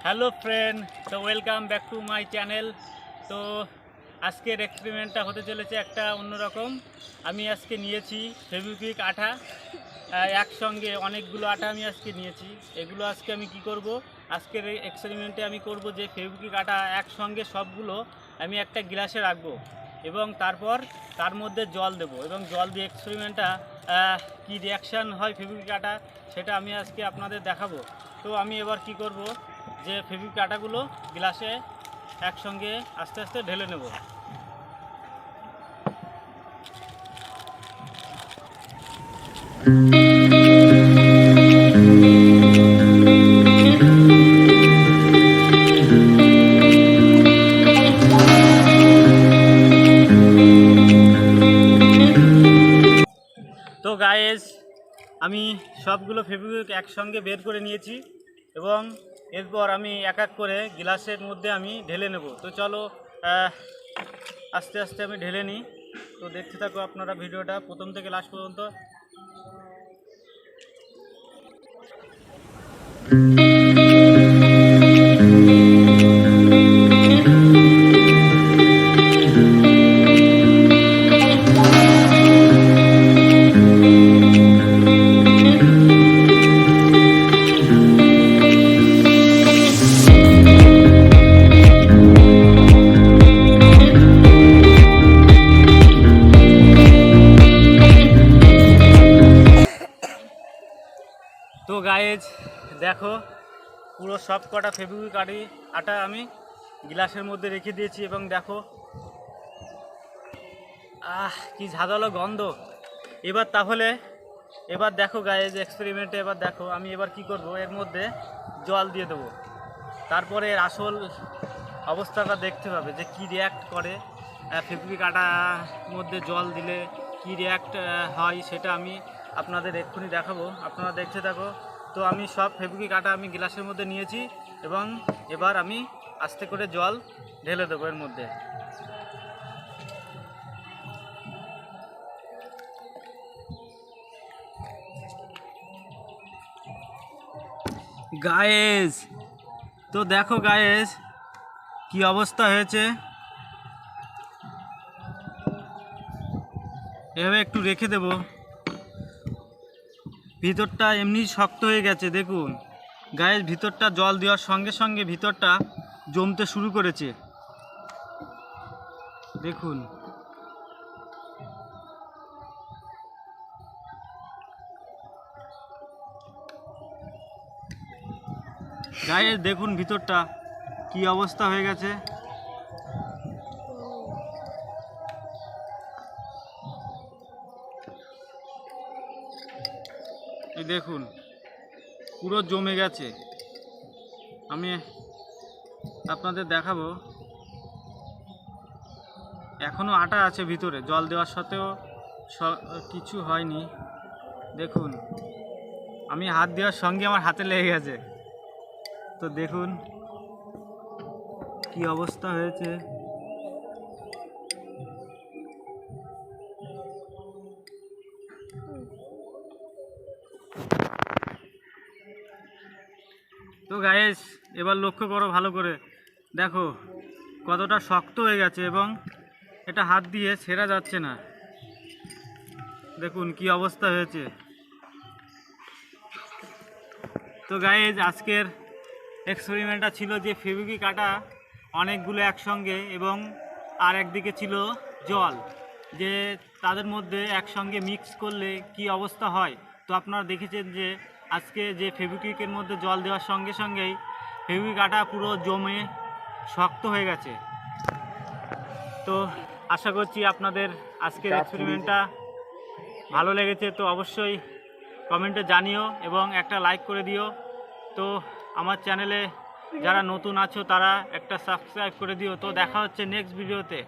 Hello friend, তো welcome back to my channel. তো আজকের এক্সপেরিমেন্টটা হতে চলেছে একটা অন্যরকম। আমি আজকে নিয়েছি ফেভিকুইক আঠা, একসঙ্গে অনেকগুলো আঠা আমি আজকে নিয়েছি। এগুলো আজকে আমি কি করব, আজকের এই এক্সপেরিমেন্টে আমি করব যে ফেভিকুইক আঠা একসঙ্গে সবগুলো আমি একটা গ্লাসে রাখবো এবং তারপর তার মধ্যে জল দেব এবং জল দিয়ে এক্সপেরিমেন্টটা কি রিয়াকশান হয় ফেভিকুইক আঠা সেটা আমি আজকে আপনাদের দেখাবো। তো আমি এবার কি করব, যে ফেভিকুইক আঠাগুলো গ্লাসে একসঙ্গে আস্তে আস্তে ঢেলে নেব। তো গাইস, আমি সবগুলো ফেভিকুইক একসঙ্গে বের করে নিয়েছি এবং এরপর আমি এক এক করে গ্লাসের মধ্যে আমি ঢেলে নেব। তো চলো আস্তে আস্তে আমি ঢেলে নিই। তো দেখতে থাকো আপনারা ভিডিওটা প্রথম থেকে লাস্ট পর্যন্ত। তো গাইজ দেখো, পুরো সব কটা ফেভিকুইক আটা আমি গ্লাসের মধ্যে রেখে দিয়েছি এবং দেখো কি ঝাঁঝালো গন্ধ। এবার দেখো গাইজ, এক্সপেরিমেন্টে এবার দেখো আমি এবার কি করব, এর মধ্যে জল দিয়ে দেবো। তারপরে এর আসল অবস্থাটা দেখতে হবে যে কি রিয়্যাক্ট করে ফেভিকুইক আটার মধ্যে জল দিলে কি রিয়্যাক্ট হয়, সেটা আমি আপনাদের এক্ষুনি দেখাবো। আপনারা দেখতে থাকো। তো আমি সব ফেভিকুইক আটা আমি গ্লাসের মধ্যে নিয়েছি এবং এবার আমি আস্তে করে জল ঢেলে দেবো এর মধ্যে। গায়েস, তো দেখো গায়েস কি অবস্থা হয়েছে। এভাবে একটু রেখে দেব, ভিতরটা এমনি শক্ত হয়ে গেছে। দেখুন গায়েস, ভিতরটা জল দেওয়ার সঙ্গে সঙ্গে ভিতরটা জমতে শুরু করেছে। দেখুন গায়েস, দেখুন ভিতরটা কি অবস্থা হয়ে গেছে। এই দেখুন পুরো জমে গেছে। আমি আপনাদের দেখাবো, এখনও আটা আছে ভিতরে, জল দেওয়ার সাথেও কিছু হয়নি। দেখুন আমি হাত দেওয়ার সঙ্গে আমার হাতে লেগে গেছে। তো দেখুন কি অবস্থা হয়েছে। তো গাইস, এবার লক্ষ্য করো ভালো করে, দেখো কতটা শক্ত হয়ে গেছে এবং এটা হাত দিয়ে ছেঁড়া যাচ্ছে না। দেখুন কি অবস্থা হয়েছে। তো গাইস, আজকের এক্সপেরিমেন্টটা ছিল যে ফেভিকুইক আটা অনেকগুলো একসঙ্গে এবং আর একদিকে ছিল জল, যে তাদের মধ্যে একসঙ্গে মিক্স করলে কি অবস্থা হয়। তো আপনারা দেখেছেন যে আজকে যে ফেভিকুইকের মধ্যে জল দেওয়ার সঙ্গে সঙ্গেই ফেভিকুইক আটা পুরো জমে শক্ত হয়ে গেছে। তো আশা করছি আপনাদের আজকের এক্সপেরিমেন্টটা ভালো লেগেছে। তো অবশ্যই কমেন্টে জানিও এবং একটা লাইক করে দিও। তো আমার চ্যানেলে যারা নতুন আছো তারা একটা সাবস্ক্রাইব করে দিও। তো দেখা হচ্ছে নেক্সট ভিডিওতে।